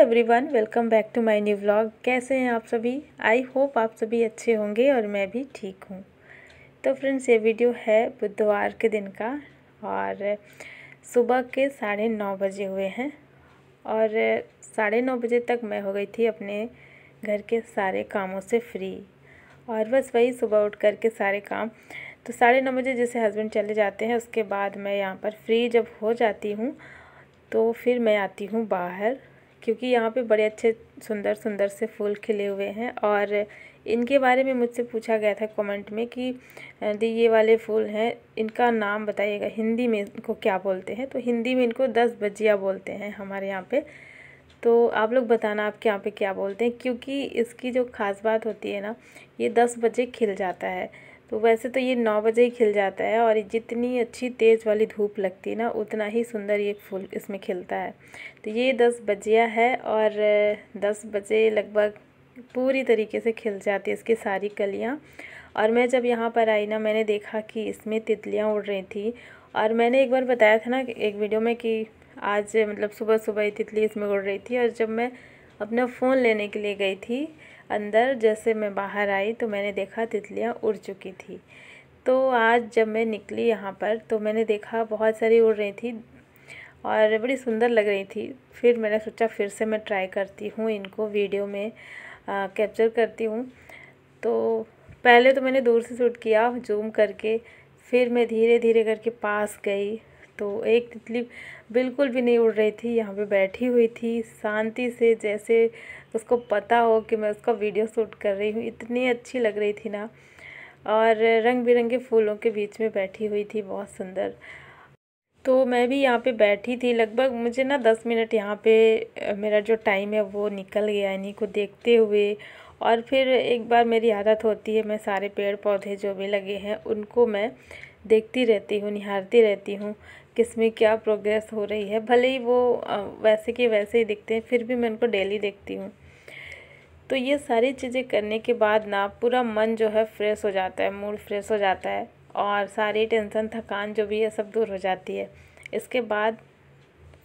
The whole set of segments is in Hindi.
Everyone, welcome back to my new vlog. कैसे हैं आप सभी? आई होप आप सभी अच्छे होंगे और मैं भी ठीक हूँ। तो फ्रेंड्स, ये वीडियो है बुधवार के दिन का और सुबह के 9:30 बजे हुए हैं और 9:30 बजे तक मैं हो गई थी अपने घर के सारे कामों से फ्री। और बस वही सुबह उठ कर के सारे काम, तो 9:30 बजे जैसे हस्बैंड चले जाते हैं उसके बाद मैं यहाँ पर फ्री जब हो जाती हूँ तो फिर मैं आती हूँ बाहर, क्योंकि यहाँ पे बड़े अच्छे सुंदर सुंदर से फूल खिले हुए हैं। और इनके बारे में मुझसे पूछा गया था कमेंट में कि दी ये वाले फूल हैं, इनका नाम बताइएगा, हिंदी में इनको क्या बोलते हैं। तो हिंदी में इनको 10 बजिया बोलते हैं हमारे यहाँ पे। तो आप लोग बताना आपके यहाँ पे क्या बोलते हैं, क्योंकि इसकी जो ख़ास बात होती है ना, ये 10 बजे खिल जाता है। तो वैसे तो ये 9 बजे ही खिल जाता है और जितनी अच्छी तेज़ वाली धूप लगती है ना, उतना ही सुंदर ये फूल इसमें खिलता है। तो ये 10 बजिया है और 10 बजे लगभग पूरी तरीके से खिल जाती है इसकी सारी कलियाँ। और मैं जब यहाँ पर आई ना, मैंने देखा कि इसमें तितलियाँ उड़ रही थी। और मैंने एक बार बताया था ना एक वीडियो में कि आज मतलब सुबह सुबह ही तितली इसमें उड़ रही थी। और जब मैं अपना फ़ोन लेने के लिए गई थी अंदर, जैसे मैं बाहर आई तो मैंने देखा तितलियाँ उड़ चुकी थी। तो आज जब मैं निकली यहाँ पर तो मैंने देखा बहुत सारी उड़ रही थी और बड़ी सुंदर लग रही थी। फिर मैंने सोचा फिर से मैं ट्राई करती हूँ, इनको वीडियो में कैप्चर करती हूँ। तो पहले तो मैंने दूर से शूट किया जूम करके, फिर मैं धीरे धीरे करके पास गई तो एक तितली बिल्कुल भी नहीं उड़ रही थी, यहाँ पे बैठी हुई थी शांति से, जैसे उसको पता हो कि मैं उसका वीडियो शूट कर रही हूँ। इतनी अच्छी लग रही थी ना, और रंग बिरंगे फूलों के बीच में बैठी हुई थी, बहुत सुंदर। तो मैं भी यहाँ पे बैठी थी, लगभग मुझे ना 10 मिनट यहाँ पे मेरा जो टाइम है वो निकल गया इन्हीं को देखते हुए। और फिर एक बार मेरी आदत होती है, मैं सारे पेड़ पौधे जो भी लगे हैं उनको मैं देखती रहती हूँ, निहारती रहती हूँ किसमें क्या प्रोग्रेस हो रही है। भले ही वो वैसे के वैसे ही दिखते हैं, फिर भी मैं उनको डेली देखती हूँ। तो ये सारी चीज़ें करने के बाद ना पूरा मन जो है फ्रेश हो जाता है, मूड फ्रेश हो जाता है और सारी टेंशन थकान जो भी है सब दूर हो जाती है। इसके बाद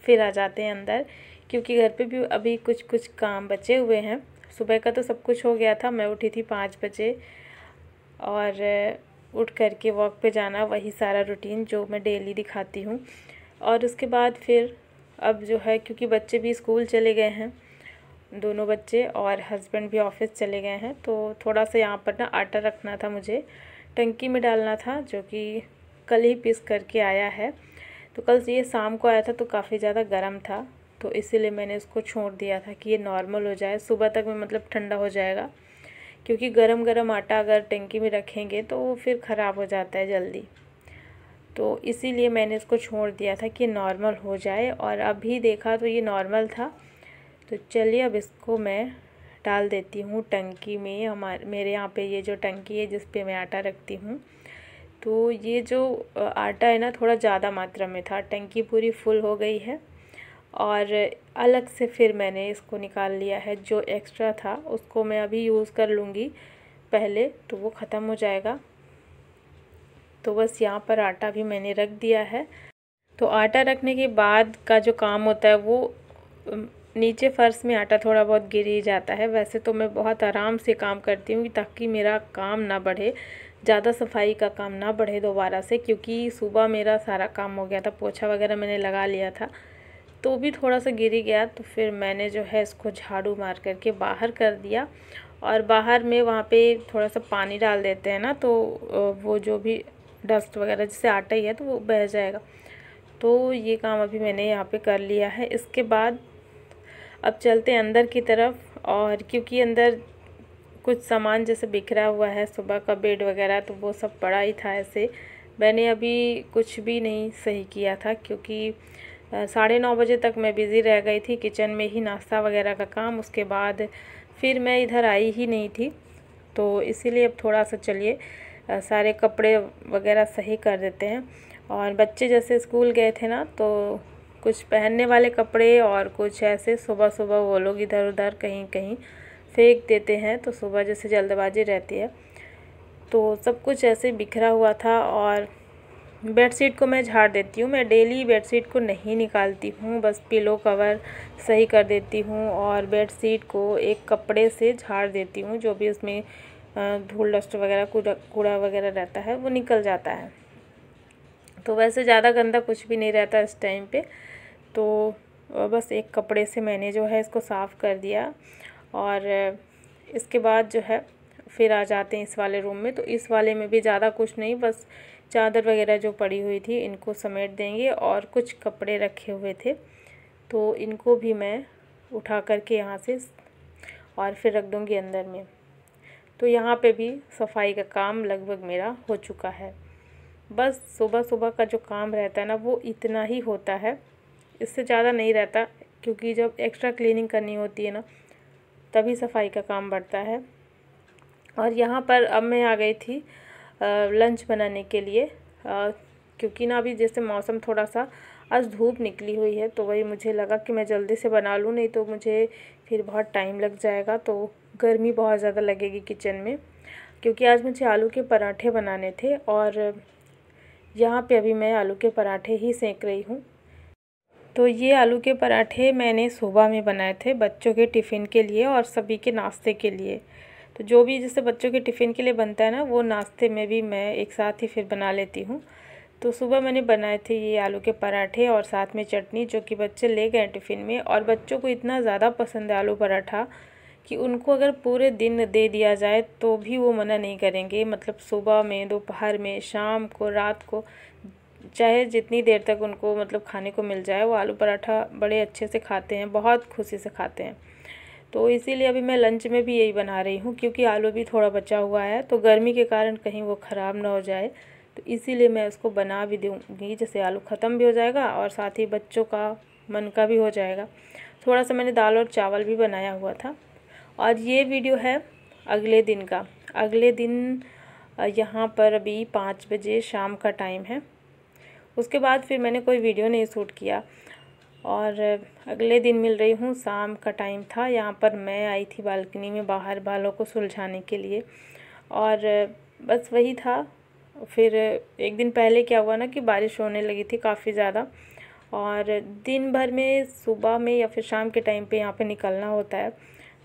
फिर आ जाते हैं अंदर, क्योंकि घर पे भी अभी कुछ कुछ काम बचे हुए हैं। सुबह का तो सब कुछ हो गया था, मैं उठी थी 5 बजे और उठ कर के वॉक पे जाना, वही सारा रूटीन जो मैं डेली दिखाती हूँ। और उसके बाद फिर अब जो है, क्योंकि बच्चे भी स्कूल चले गए हैं, दोनों बच्चे, और हस्बैंड भी ऑफिस चले गए हैं, तो थोड़ा सा यहाँ पर ना आटा रखना था, मुझे टंकी में डालना था, जो कि कल ही पीस करके आया है। तो कल ये शाम को आया था तो काफ़ी ज़्यादा गर्म था, तो इसीलिए मैंने इसको छोड़ दिया था कि ये नॉर्मल हो जाए, सुबह तक में मतलब ठंडा हो जाएगा। क्योंकि गरम गरम आटा अगर टंकी में रखेंगे तो वो फिर ख़राब हो जाता है जल्दी, तो इसीलिए मैंने इसको छोड़ दिया था कि नॉर्मल हो जाए। और अभी देखा तो ये नॉर्मल था। तो चलिए अब इसको मैं डाल देती हूँ टंकी में। मेरे यहाँ पे ये जो टंकी है जिस पे मैं आटा रखती हूँ, तो ये जो आटा है ना थोड़ा ज़्यादा मात्रा में था, टंकी पूरी फुल हो गई है। और अलग से फिर मैंने इसको निकाल लिया है, जो एक्स्ट्रा था उसको मैं अभी यूज़ कर लूँगी पहले, तो वो ख़त्म हो जाएगा। तो बस यहाँ पर आटा भी मैंने रख दिया है। तो आटा रखने के बाद का जो काम होता है वो नीचे फ़र्श में आटा थोड़ा बहुत गिर ही जाता है। वैसे तो मैं बहुत आराम से काम करती हूँ ताकि मेरा काम ना बढ़े, ज़्यादा सफाई का काम ना बढ़े दोबारा से, क्योंकि सुबह मेरा सारा काम हो गया था, पोछा वगैरह मैंने लगा लिया था, तो भी थोड़ा सा गिर ही गया। तो फिर मैंने जो है इसको झाड़ू मार करके बाहर कर दिया। और बाहर में वहाँ पे थोड़ा सा पानी डाल देते हैं ना, तो वो जो भी डस्ट वगैरह, जैसे आटा ही है तो वो बह जाएगा। तो ये काम अभी मैंने यहाँ पे कर लिया है। इसके बाद अब चलते हैं अंदर की तरफ। और क्योंकि अंदर कुछ सामान जैसे बिखरा हुआ है, सुबह का बेड वगैरह, तो वो सब पड़ा ही था ऐसे। मैंने अभी कुछ भी नहीं सही किया था, क्योंकि 9:30 बजे तक मैं बिज़ी रह गई थी किचन में ही, नाश्ता वगैरह का काम। उसके बाद फिर मैं इधर आई ही नहीं थी, तो इसीलिए अब थोड़ा सा चलिए सारे कपड़े वगैरह सही कर देते हैं। और बच्चे जैसे स्कूल गए थे ना, तो कुछ पहनने वाले कपड़े और कुछ ऐसे सुबह सुबह वो लोग इधर उधर कहीं कहीं फेंक देते हैं, तो सुबह जैसे जल्दबाजी रहती है, तो सब कुछ ऐसे बिखरा हुआ था। और बेडशीट को मैं झाड़ देती हूँ। मैं डेली बेडशीट को नहीं निकालती हूँ, बस पिलो कवर सही कर देती हूँ और बेडशीट को एक कपड़े से झाड़ देती हूँ। जो भी उसमें धूल डस्ट वगैरह कूड़ा वगैरह रहता है वो निकल जाता है। तो वैसे ज़्यादा गंदा कुछ भी नहीं रहता इस टाइम पे। तो बस एक कपड़े से मैंने जो है इसको साफ़ कर दिया और इसके बाद जो है फिर आ जाते हैं इस वाले रूम में। तो इस वाले में भी ज़्यादा कुछ नहीं, बस चादर वगैरह जो पड़ी हुई थी इनको समेट देंगे और कुछ कपड़े रखे हुए थे तो इनको भी मैं उठा करके यहाँ से और फिर रख दूँगी अंदर में। तो यहाँ पे भी सफाई का काम लगभग मेरा हो चुका है। बस सुबह सुबह का जो काम रहता है ना वो इतना ही होता है, इससे ज़्यादा नहीं रहता, क्योंकि जब एक्स्ट्रा क्लीनिंग करनी होती है ना तभी सफाई का काम बढ़ता है। और यहाँ पर अब मैं आ गई थी लंच बनाने के लिए, क्योंकि ना अभी जैसे मौसम थोड़ा सा आज धूप निकली हुई है तो वही मुझे लगा कि मैं जल्दी से बना लूँ, नहीं तो मुझे फिर बहुत टाइम लग जाएगा, तो गर्मी बहुत ज़्यादा लगेगी किचन में। क्योंकि आज मुझे आलू के पराठे बनाने थे और यहाँ पे अभी मैं आलू के पराठे ही सेंक रही हूँ। तो ये आलू के पराठे मैंने सुबह में बनाए थे बच्चों के टिफ़िन के लिए और सभी के नाश्ते के लिए। तो जो भी जैसे बच्चों के टिफ़िन के लिए बनता है ना वो नाश्ते में भी मैं एक साथ ही फिर बना लेती हूँ। तो सुबह मैंने बनाए थे ये आलू के पराठे और साथ में चटनी, जो कि बच्चे ले गए टिफ़िन में। और बच्चों को इतना ज़्यादा पसंद है आलू पराठा कि उनको अगर पूरे दिन दे दिया जाए तो भी वो मना नहीं करेंगे। मतलब सुबह में, दोपहर में, शाम को, रात को, चाहे जितनी देर तक उनको मतलब खाने को मिल जाए, वो आलू पराठा बड़े अच्छे से खाते हैं, बहुत खुशी से खाते हैं। तो इसीलिए अभी मैं लंच में भी यही बना रही हूँ, क्योंकि आलू भी थोड़ा बचा हुआ है तो गर्मी के कारण कहीं वो ख़राब ना हो जाए, तो इसीलिए मैं उसको बना भी दूँगी। जैसे आलू ख़त्म भी हो जाएगा और साथ ही बच्चों का मन का भी हो जाएगा। थोड़ा सा मैंने दाल और चावल भी बनाया हुआ था। और ये वीडियो है अगले दिन का। अगले दिन यहाँ पर अभी 5 बजे शाम का टाइम है। उसके बाद फिर मैंने कोई वीडियो नहीं शूट किया और अगले दिन मिल रही हूँ, शाम का टाइम था। यहाँ पर मैं आई थी बालकनी में बाहर बालों को सुलझाने के लिए और बस वही था। फिर एक दिन पहले क्या हुआ ना कि बारिश होने लगी थी काफ़ी ज़्यादा और दिन भर में सुबह में या फिर शाम के टाइम पे यहाँ पे निकलना होता है,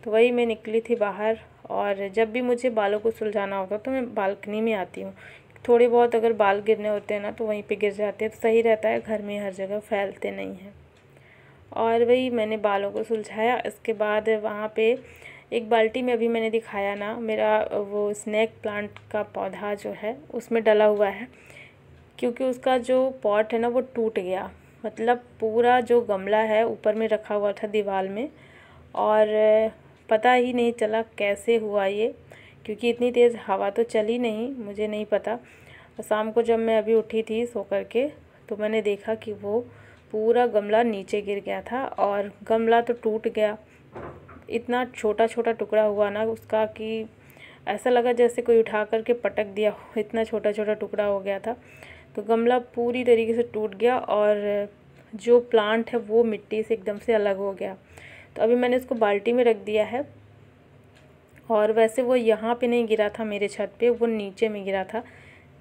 तो वही मैं निकली थी बाहर। और जब भी मुझे बालों को सुलझाना होता तो मैं बालकनी में आती हूँ। थोड़े बहुत अगर बाल गिरने होते हैं ना तो वहीं पे गिर जाते हैं, तो सही रहता है, घर में हर जगह फैलते नहीं हैं। और वही मैंने बालों को सुलझाया। इसके बाद वहाँ पे एक बाल्टी में अभी मैंने दिखाया ना, मेरा वो स्नेक प्लांट का पौधा जो है उसमें डला हुआ है, क्योंकि उसका जो पॉट है ना वो टूट गया। मतलब पूरा जो गमला है ऊपर में रखा हुआ था दीवार में और पता ही नहीं चला कैसे हुआ ये, क्योंकि इतनी तेज़ हवा तो चली नहीं, मुझे नहीं पता। शाम को जब मैं अभी उठी थी सो करके तो मैंने देखा कि वो पूरा गमला नीचे गिर गया था और गमला तो टूट गया। इतना छोटा छोटा टुकड़ा हुआ ना उसका कि ऐसा लगा जैसे कोई उठा करके पटक दिया हो, इतना छोटा छोटा टुकड़ा हो गया था। तो गमला पूरी तरीके से टूट गया और जो प्लांट है वो मिट्टी से एकदम से अलग हो गया। तो अभी मैंने इसको बाल्टी में रख दिया है। और वैसे वो यहाँ पे नहीं गिरा था मेरे छत पे, वो नीचे में गिरा था,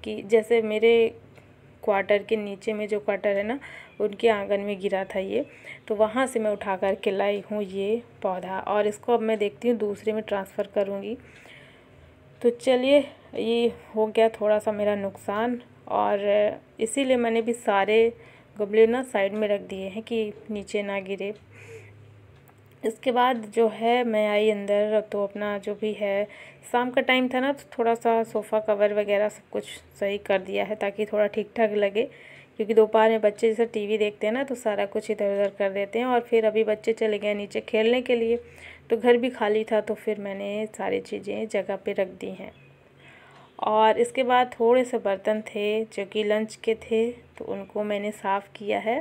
कि जैसे मेरे क्वार्टर के नीचे में जो क्वार्टर है ना उनके आंगन में गिरा था ये। तो वहाँ से मैं उठा कर के लाई हूँ ये पौधा और इसको अब मैं देखती हूँ दूसरे में ट्रांसफ़र करूँगी। तो चलिए, ये हो गया थोड़ा सा मेरा नुकसान और इसीलिए मैंने भी सारे गमले ना साइड में रख दिए हैं कि नीचे ना गिरे। इसके बाद जो है मैं आई अंदर, तो अपना जो भी है शाम का टाइम था ना तो थोड़ा सा सोफ़ा कवर वगैरह सब कुछ सही कर दिया है ताकि थोड़ा ठीक ठाक लगे, क्योंकि दोपहर में बच्चे जैसे टीवी देखते हैं ना तो सारा कुछ इधर उधर कर देते हैं। और फिर अभी बच्चे चले गए नीचे खेलने के लिए, तो घर भी खाली था, तो फिर मैंने सारी चीज़ें जगह पे रख दी हैं। और इसके बाद थोड़े से बर्तन थे जो कि लंच के थे, तो उनको मैंने साफ़ किया है।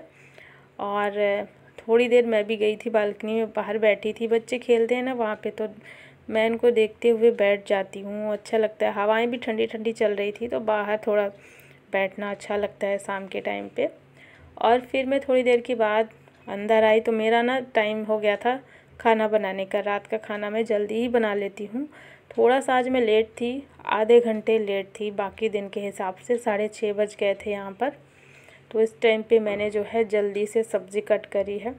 और थोड़ी देर मैं भी गई थी बालकनी में, बाहर बैठी थी, बच्चे खेलते हैं ना वहाँ पे, तो मैं इनको देखते हुए बैठ जाती हूँ, अच्छा लगता है। हवाएं भी ठंडी ठंडी चल रही थी तो बाहर थोड़ा बैठना अच्छा लगता है शाम के टाइम पे। और फिर मैं थोड़ी देर के बाद अंदर आई तो मेरा ना टाइम हो गया था खाना बनाने का। रात का खाना मैं जल्दी ही बना लेती हूँ, थोड़ा सा आज मैं लेट थी, आधे घंटे लेट थी, बाकी दिन के हिसाब से 6:30 बज गए थे यहाँ पर। तो इस टाइम पे मैंने जो है जल्दी से सब्ज़ी कट करी है।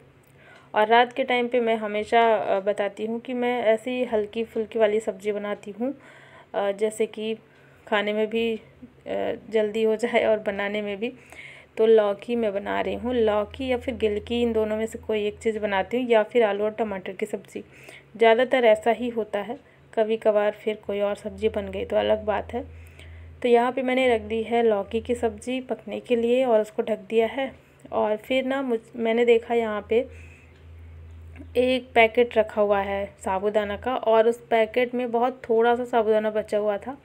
और रात के टाइम पे मैं हमेशा बताती हूँ कि मैं ऐसी हल्की फुल्की वाली सब्ज़ी बनाती हूँ, जैसे कि खाने में भी जल्दी हो जाए और बनाने में भी। तो लौकी मैं बना रही हूँ, लौकी या फिर गिलकी, इन दोनों में से कोई एक चीज़ बनाती हूँ, या फिर आलू और टमाटर की सब्ज़ी। ज़्यादातर ऐसा ही होता है, कभी कभार फिर कोई और सब्ज़ी बन गई तो अलग बात है। तो यहाँ पे मैंने रख दी है लौकी की सब्ज़ी पकने के लिए और उसको ढक दिया है। और फिर ना मैंने देखा यहाँ पे एक पैकेट रखा हुआ है साबूदाना का, और उस पैकेट में बहुत थोड़ा सा साबूदाना बचा हुआ था,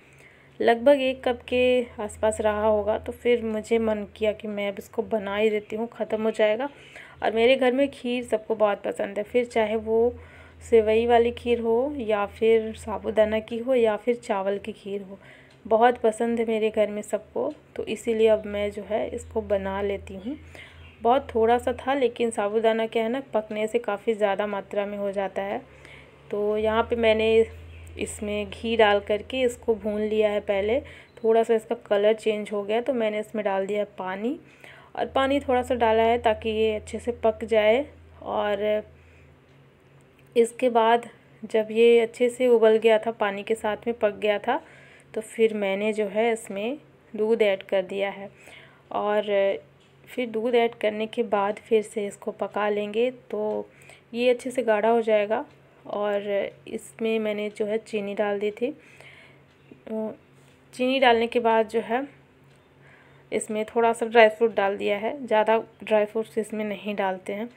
लगभग 1 कप के आसपास रहा होगा। तो फिर मुझे मन किया कि मैं अब इसको बना ही देती हूँ, ख़त्म हो जाएगा। और मेरे घर में खीर सबको बहुत पसंद है, फिर चाहे वो सेवई वाली खीर हो या फिर साबूदाना की हो या फिर चावल की खीर हो, बहुत पसंद है मेरे घर में सबको। तो इसीलिए अब मैं जो है इसको बना लेती हूँ। बहुत थोड़ा सा था, लेकिन साबूदाना क्या है ना, पकने से काफ़ी ज़्यादा मात्रा में हो जाता है। तो यहाँ पे मैंने इसमें घी डाल करके इसको भून लिया है पहले। थोड़ा सा इसका कलर चेंज हो गया तो मैंने इसमें डाल दिया पानी, और पानी थोड़ा सा डाला है ताकि ये अच्छे से पक जाए। और इसके बाद जब ये अच्छे से उबल गया था, पानी के साथ में पक गया था, तो फिर मैंने जो है इसमें दूध ऐड कर दिया है। और फिर दूध ऐड करने के बाद फिर से इसको पका लेंगे तो ये अच्छे से गाढ़ा हो जाएगा। और इसमें मैंने जो है चीनी डाल दी थी। चीनी डालने के बाद जो है इसमें थोड़ा सा ड्राई फ्रूट डाल दिया है, ज़्यादा ड्राई फ्रूट्स इसमें नहीं डालते हैं।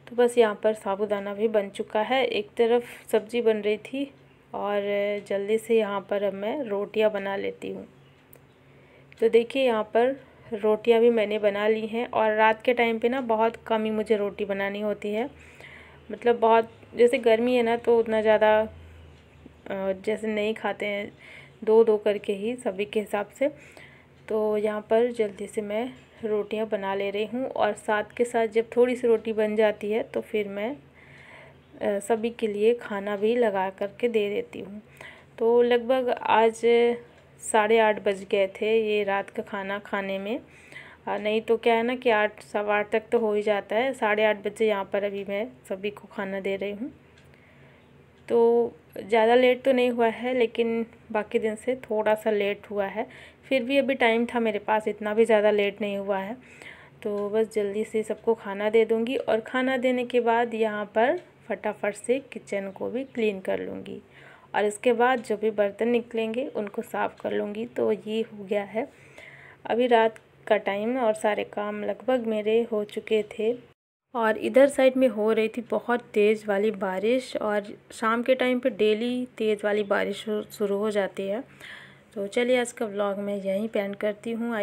तो बस यहाँ पर साबूदाना भी बन चुका है, एक तरफ सब्ज़ी बन रही थी और जल्दी से यहाँ पर अब मैं रोटियाँ बना लेती हूँ। तो देखिए यहाँ पर रोटियाँ भी मैंने बना ली हैं। और रात के टाइम पे ना बहुत कम ही मुझे रोटी बनानी होती है, मतलब बहुत, जैसे गर्मी है ना तो उतना ज़्यादा जैसे नहीं खाते हैं, 2-2 करके ही सभी के हिसाब से। तो यहाँ पर जल्दी से मैं रोटियाँ बना ले रही हूँ, और साथ के साथ जब थोड़ी सी रोटी बन जाती है तो फिर मैं सभी के लिए खाना भी लगा करके दे देती हूँ। तो लगभग आज 8:30 बज गए थे ये रात का खाना खाने में। नहीं तो क्या है ना कि 8 सवा 8 तक तो हो ही जाता है। 8:30 बजे यहाँ पर अभी मैं सभी को खाना दे रही हूँ। तो ज़्यादा लेट तो नहीं हुआ है, लेकिन बाकी दिन से थोड़ा सा लेट हुआ है। फिर भी अभी टाइम था मेरे पास, इतना भी ज़्यादा लेट नहीं हुआ है। तो बस जल्दी से सबको खाना दे दूँगी, और खाना देने के बाद यहाँ पर फटाफट से किचन को भी क्लीन कर लूँगी, और इसके बाद जो भी बर्तन निकलेंगे उनको साफ़ कर लूँगी। तो ये हो गया है अभी रात का टाइम, और सारे काम लगभग मेरे हो चुके थे। और इधर साइड में हो रही थी बहुत तेज़ वाली बारिश, और शाम के टाइम पे डेली तेज़ वाली बारिश शुरू हो जाती है। तो चलिए आज का व्लॉग मैं यहीं पे एंड करती हूँ।